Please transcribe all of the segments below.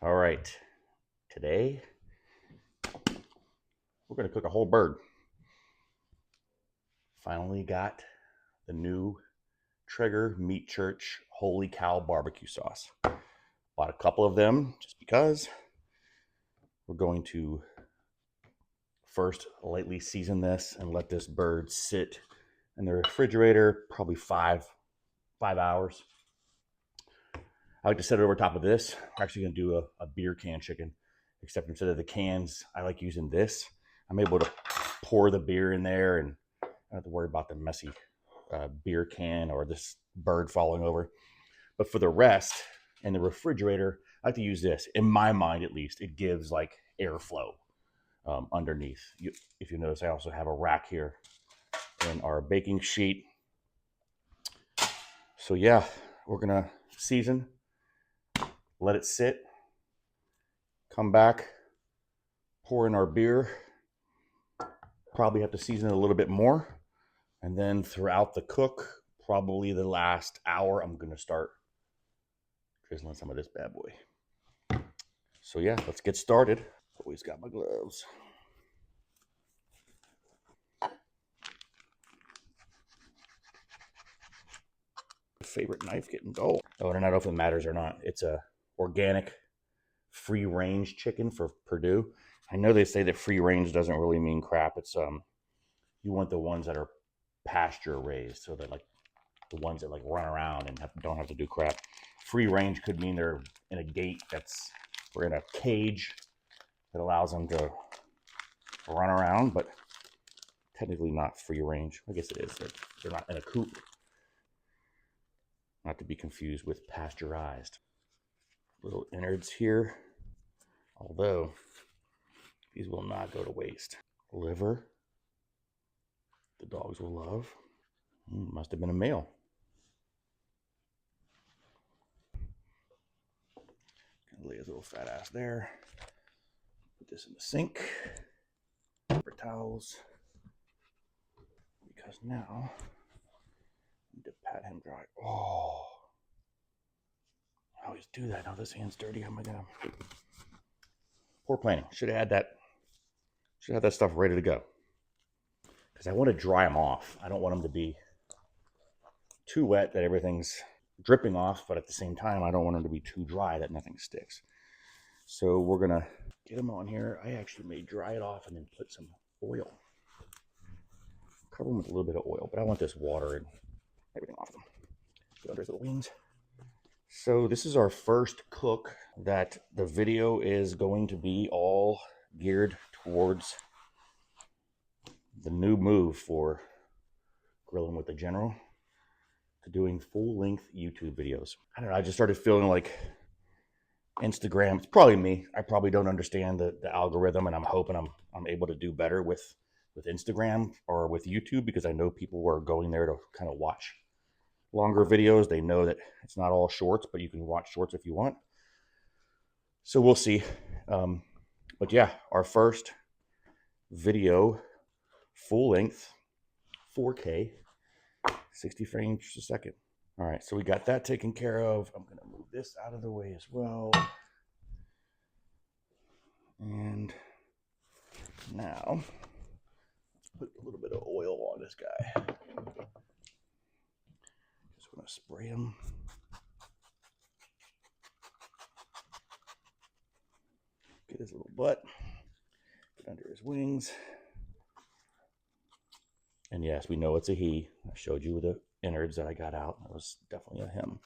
All right, today we're going to cook a whole bird. Finally got the new Traeger MeatChurch Holy Cow BBQ sauce. Bought a couple of them just because. We're going to first lightly season this and let this bird sit in the refrigerator probably five hours. I like to set it over top of this. We're actually going to do a beer can chicken, except instead of the cans, I like using this. I'm able to pour the beer in there and I don't have to worry about the messy beer can or this bird falling over. But for the rest, in the refrigerator, I like to use this. In my mind, at least, it gives like airflow underneath. If you notice, I also have a rack here in our baking sheet. So yeah, we're gonna season, let it sit, come back, pour in our beer. Probably have to season it a little bit more. And then throughout the cook, probably the last hour, I'm gonna start drizzling some of this bad boy. So yeah, let's get started. Always got my gloves. Favorite knife getting dull. Oh, and I don't know if it matters or not. It's a organic, free range chicken for Purdue. I know they say that free range doesn't really mean crap. It's you want the ones that are pasture raised, so that like the ones that like run around and don't have to do crap. Free range could mean they're in a gate or in a cage that allows them to run around, but technically not free range. I guess it is. They're not in a coop. Not to be confused with pasteurized. Little innards here, although these will not go to waste. Liver, the dogs will love. Must have been a male. Gonna lay his little fat ass there. Put this in the sink. Paper towels. Because now I need to pat him dry. Oh, I always do that. Now this hand's dirty. Oh my god. Poor planning. Should have had that stuff ready to go. Because I want to dry them off. I don't want them to be too wet that everything's dripping off, but at the same time, I don't want them to be too dry that nothing sticks. So we're gonna get them on here. I actually may dry it off and then put some oil. Cover them with a little bit of oil, but I want this water and everything off them. Go under the wings. So this is our first cook that the video is going to be all geared towards the new move for grilling with the General to doing full-length YouTube videos. I don't know, I just started feeling like Instagram, it's probably me. I probably don't understand the algorithm, and I'm hoping I'm able to do better with Instagram or with YouTube, because I know people are going there to kind of watch longer videos. They know that it's not all shorts, but you can watch shorts if you want. So we'll see. But yeah, our first video, full length, 4K, 60 frames a second. All right, so we got that taken care of. I'm gonna move this out of the way as well. And now, let's put a little bit of oil on this guy. Just wanna spray him. Get his little butt, get under his wings. And yes, we know it's a he. I showed you the innards that I got out. It was definitely a him.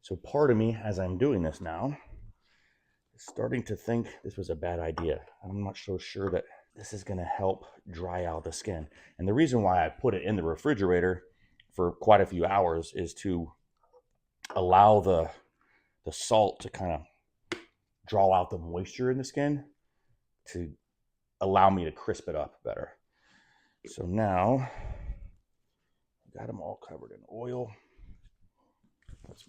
So part of me, as I'm doing this now, is starting to think this was a bad idea. I'm not so sure that this is going to help dry out the skin. And the reason why I put it in the refrigerator for quite a few hours is to allow the salt to kind of draw out the moisture in the skin to allow me to crisp it up better. So now, got them all covered in oil. Let's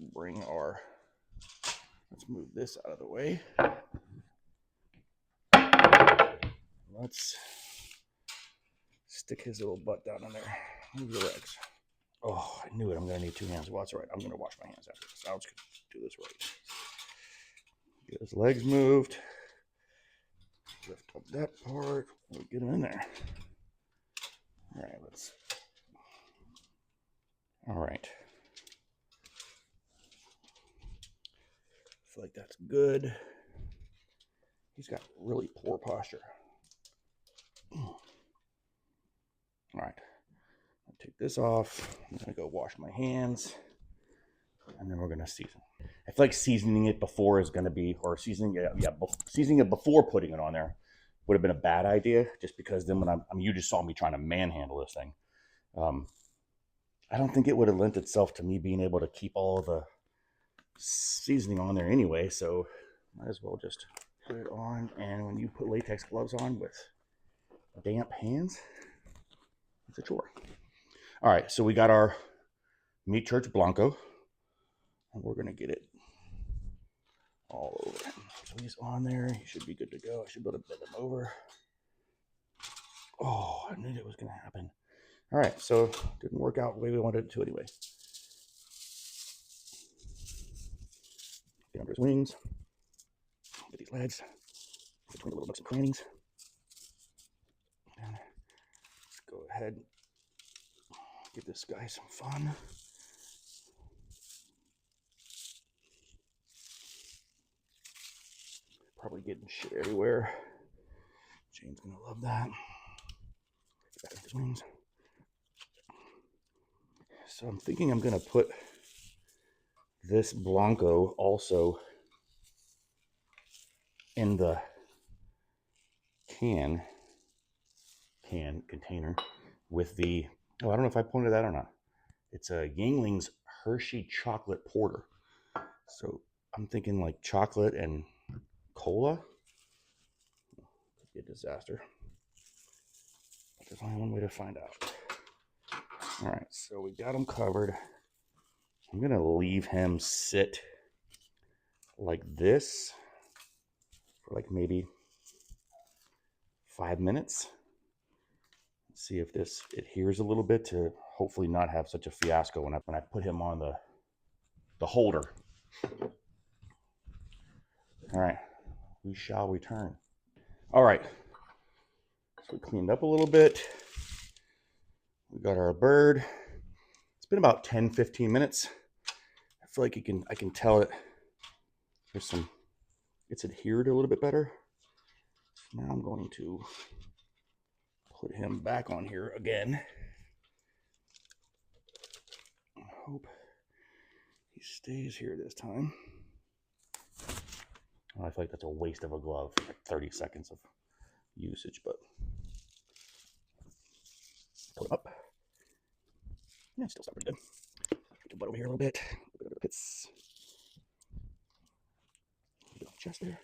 move this out of the way. Let's stick his little butt down in there. Move your legs. Oh, I knew it. I'm going to need 2 hands. Well, that's all right. I'm going to wash my hands after this. I'll just do this right. Get his legs moved. Lift up that part. We'll get him in there. All right, let's. All right. I feel like that's good. He's got really poor posture. All right. I'll take this off. I'm going to go wash my hands. And then we're going to season. I feel like seasoning it before is going to be, or seasoning it before putting it on there would have been a bad idea, just because then when you just saw me trying to manhandle this thing. I don't think it would have lent itself to me being able to keep all the seasoning on there anyway, so might as well just put it on. And when you put latex gloves on with damp hands, it's a chore. All right, so we got our MeatChurch Blanco, and we're going to get it all over him. So he's on there. He should be good to go. I should be able to bend him over. Oh, I knew that was going to happen. All right, so didn't work out the way we wanted it to anyway. Get under his wings. Get these legs between the little nooks and crannies. And let's go ahead and give this guy some fun. Probably getting shit everywhere. Jane's gonna love that. Get back into his wings. So I'm thinking I'm gonna put this Blanco also in the container with the, oh, I don't know if I pointed that or not. It's a Yingling's Hershey chocolate porter. So I'm thinking like chocolate and cola. Could be a disaster. But there's only one way to find out. All right, so we got him covered. I'm gonna leave him sit like this for like maybe 5 minutes. See if this adheres a little bit to hopefully not have such a fiasco when I put him on the holder. All right, we shall return. All right, so we cleaned up a little bit. We got our bird. It's been about 10-15 minutes. I feel like I can tell it. It's adhered a little bit better. So now I'm going to put him back on here again. I hope he stays here this time. Oh, I feel like that's a waste of a glove, like 30 seconds of usage, but put him up. Yeah, still sounds pretty good. Get the butt over here a little bit. A little bit of the pits. Get off the chest there.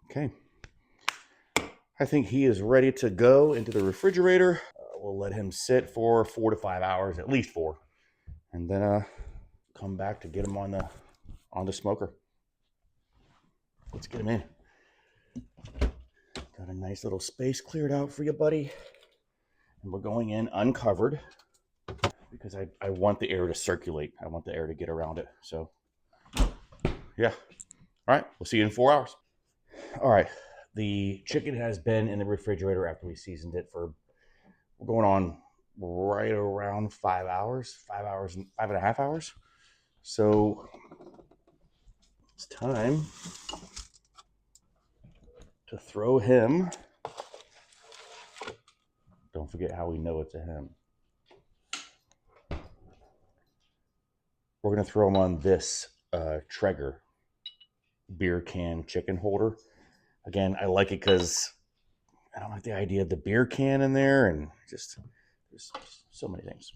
Okay. I think he is ready to go into the refrigerator. We'll let him sit for 4 to 5 hours, at least 4, and then come back to get him on the smoker. Let's get him in. Got a nice little space cleared out for you, buddy. And we're going in uncovered because I want the air to circulate. I want the air to get around it. So, yeah. All right, we'll see you in 4 hours. All right, the chicken has been in the refrigerator after we seasoned it we're going on right around 5 hours, 5.5 hours. So it's time to throw him. Don't forget how we know it's a him. We're going to throw him on this Traeger beer can chicken holder. Again, I like it because I don't like the idea of the beer can in there, and just there's so many things.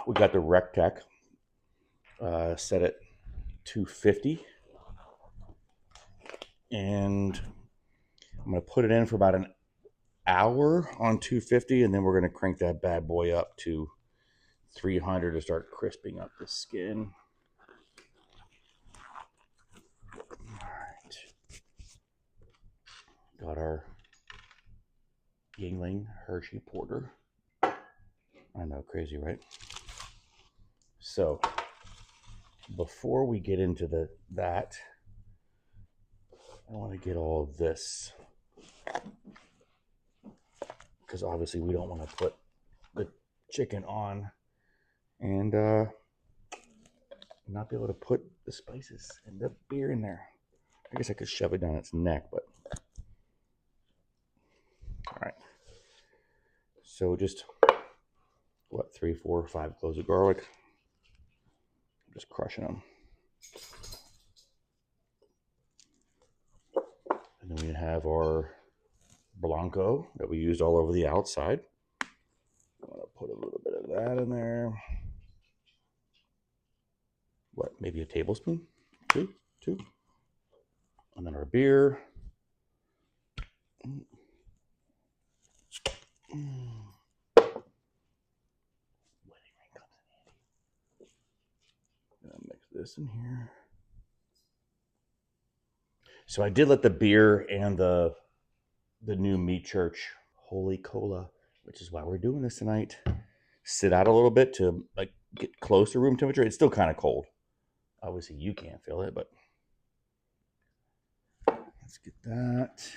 We got the rec tech set at 250, and I'm going to put it in for about an hour on 250, and then we're going to crank that bad boy up to 300 to start crisping up the skin. All right. Got our Yingling Hershey Porter. I know, crazy, right? So before we get into that, I want to get all of this, because obviously we don't want to put the chicken on and not be able to put the spices and the beer in there. I guess I could shove it down its neck, but all right. So just what, 3, 4, 5 cloves of garlic. I'm just crushing them. And then we have our Blanco that we used all over the outside. I'm gonna put a little bit of that in there. What, maybe a tablespoon? Two. And then our beer. Gonna mix this in here. So I did let the beer and the new MeatChurch Holy Cola, which is why we're doing this tonight, sit out a little bit to like get close to room temperature. It's still kind of cold. Obviously you can't feel it, but let's get that.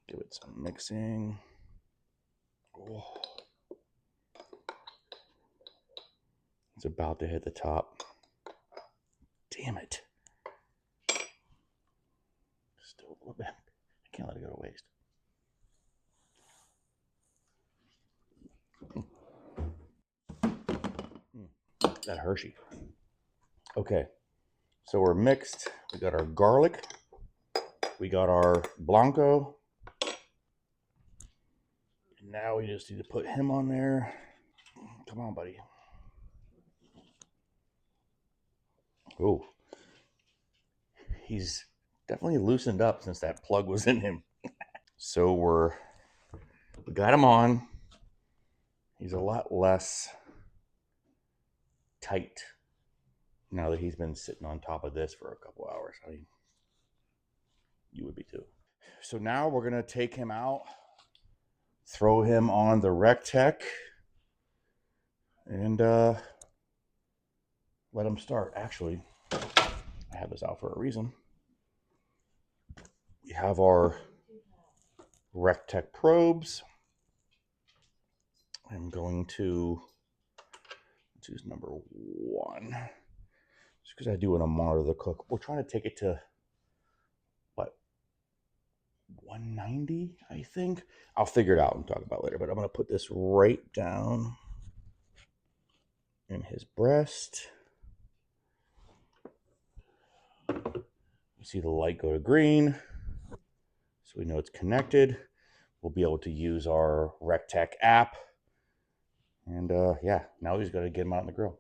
Give it some mixing. Oh. It's about to hit the top. Damn it. Still a little bit. I can't let it go to waste. That Hershey. Okay. So we're mixed. We got our garlic. We got our Blanco. And now we just need to put him on there. Come on, buddy. Oh. He's definitely loosened up since that plug was in him. So we got him on. He's a lot less tight now that he's been sitting on top of this for a couple hours. I mean, you would be too. So now we're gonna take him out, throw him on the RecTech, and let him start. Actually, I have this out for a reason. We have our RecTech probes. I'm going to choose number 1, just because I do want to monitor the cook. We're trying to take it to what, 190, I think. I'll figure it out and talk about it later, but I'm going to put this right down in his breast. You see the light go to green, so we know it's connected. We'll be able to use our RecTech app. And yeah, now we just got to get him out on the grill.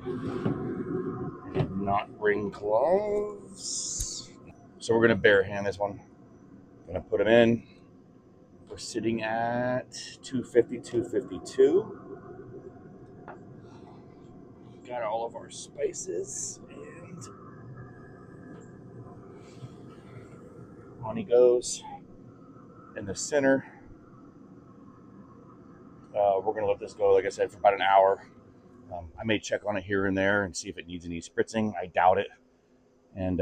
I did not bring gloves. So we're going to bare hand this one. Going to put him in. We're sitting at 250, 252. Got all of our spices, and on he goes in the center. We're going to let this go, like I said, for about an hour. I may check on it here and there and see if it needs any spritzing. I doubt it. And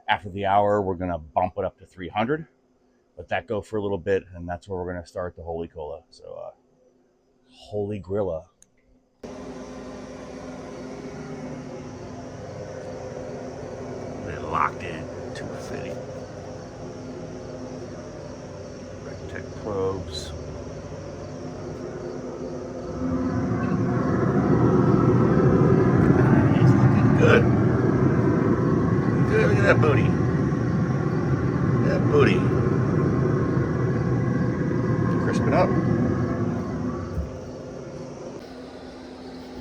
after the hour, we're going to bump it up to 300. Let that go for a little bit, and that's where we're going to start the Holy Cola. So, Holy Grilla. They're locked in, 250. RecTech probes. He's looking good. Good, look at that booty. That booty. Crisp it up.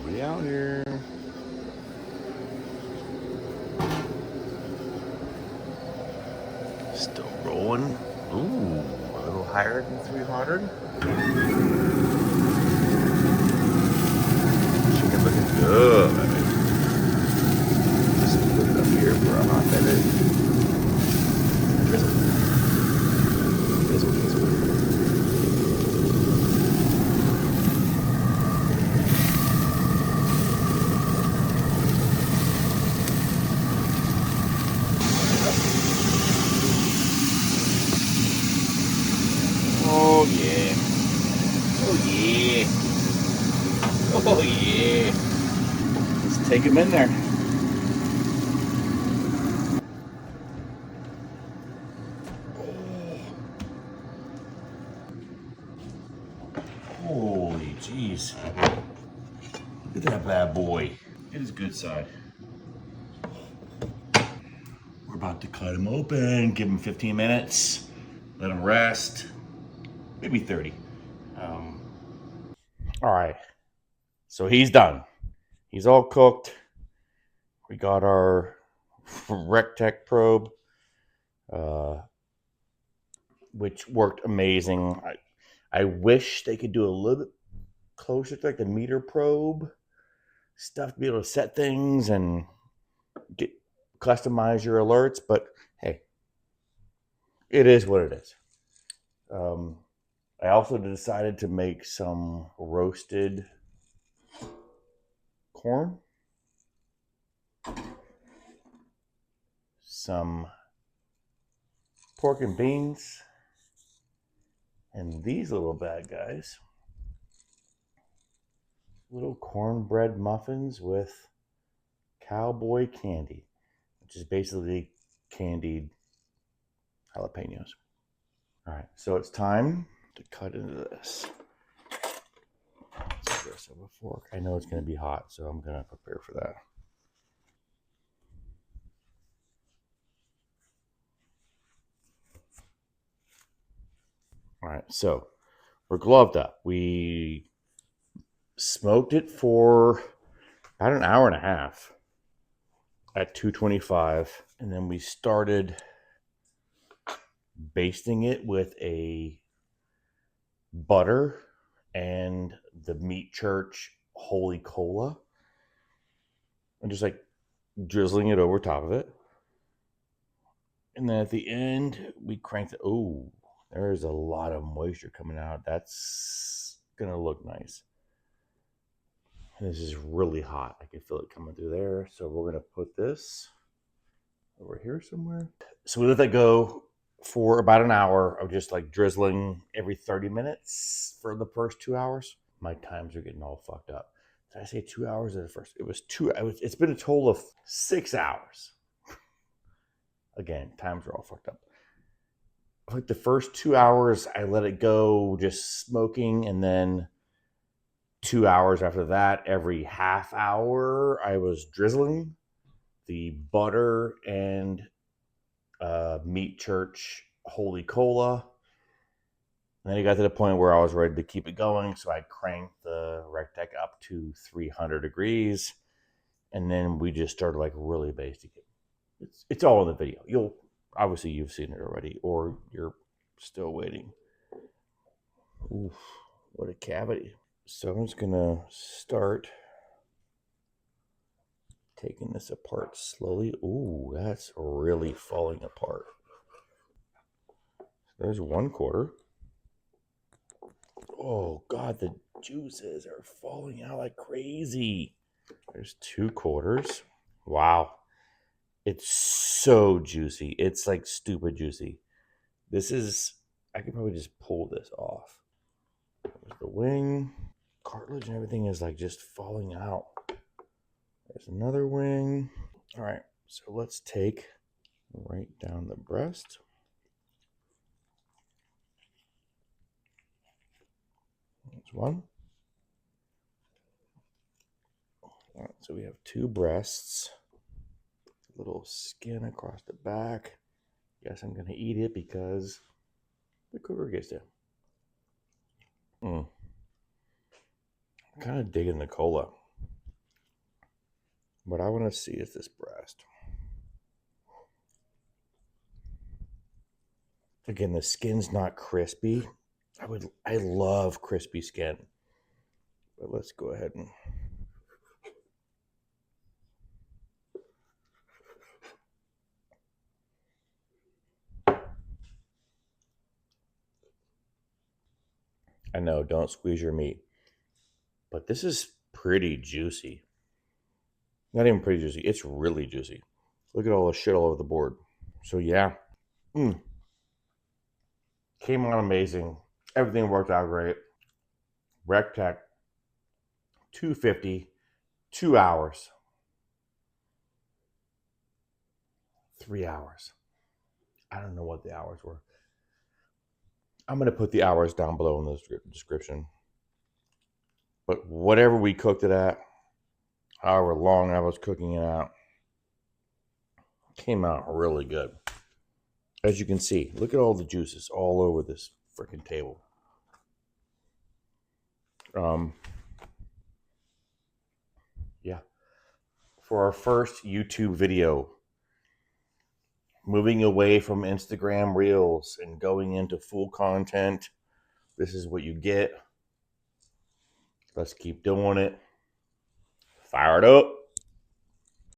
We out here. Still rolling. Ooh, a little higher than 300. Chicken looking good. Just put it up here. take him in there. Holy jeez. Look at that bad boy. It is good side. We're about to cut him open, give him 15 minutes, let him rest, maybe 30. All right, so he's done. He's all cooked. We got our Rectech probe, which worked amazing. I wish they could do a little bit closer to like the meter probe stuff to be able to set things and customize your alerts, but hey, it is what it is. I also decided to make some roasted corn, some pork and beans, and these little bad guys, little cornbread muffins with cowboy candy, which is basically candied jalapeños. All right, so it's time to cut into this. Let's give this a fork. I know it's going to be hot, so I'm going to prepare for that. All right, so we're gloved up. We smoked it for about an hour and a half at 225, and then we started basting it with a butter and the MeatChurch Holy Cola, and just like drizzling it over top of it. And then at the end, we cranked it. Oh, there's a lot of moisture coming out. That's gonna look nice. And this is really hot. I can feel it coming through there. So we're gonna put this over here somewhere. So we let that go for about an hour of just like drizzling every 30 minutes for the first 2 hours. My times are getting all fucked up. Did I say 2 hours at first? It was it's been a total of 6 hours. Again, times are all fucked up. Like the first 2 hours, I let it go just smoking, and then 2 hours after that, every half hour, I was drizzling the butter and MeatChurch Holy Cola. And then it got to the point where I was ready to keep it going, so I cranked the Rectech up to 300 degrees, and then we just started like really basting it. It's all in the video. You've seen it already, or you're still waiting. Oof, what a cavity. So I'm just gonna start taking this apart slowly. Ooh, that's really falling apart. There's 1/4. Oh God, the juices are falling out like crazy. There's 2/4. Wow. It's so juicy. It's like stupid juicy. I could probably just pull this off. There's the wing. Cartilage and everything is like just falling out. There's another wing. All right, so let's take right down the breast. There's one. All right, so we have 2 breasts. Little skin across the back. Guess I'm gonna eat it because the cooker gets there. I'm kind of digging the cola. What I want to see is this breast. Again, the skin's not crispy. I love crispy skin. But let's go ahead and I know, don't squeeze your meat. But this is pretty juicy. Not even pretty juicy. It's really juicy. Look at all the shit all over the board. So yeah. Came out amazing. Everything worked out great. Rectech, 250, 2 hours. 3 hours. I don't know what the hours were. I'm going to put the hours down below in the description. But whatever we cooked it at, however long I was cooking it out, came out really good. As you can see, look at all the juices all over this freaking table. Yeah. For our first YouTube video, moving away from Instagram Reels and going into full content, this is what you get. Let's keep doing it. Fire it up.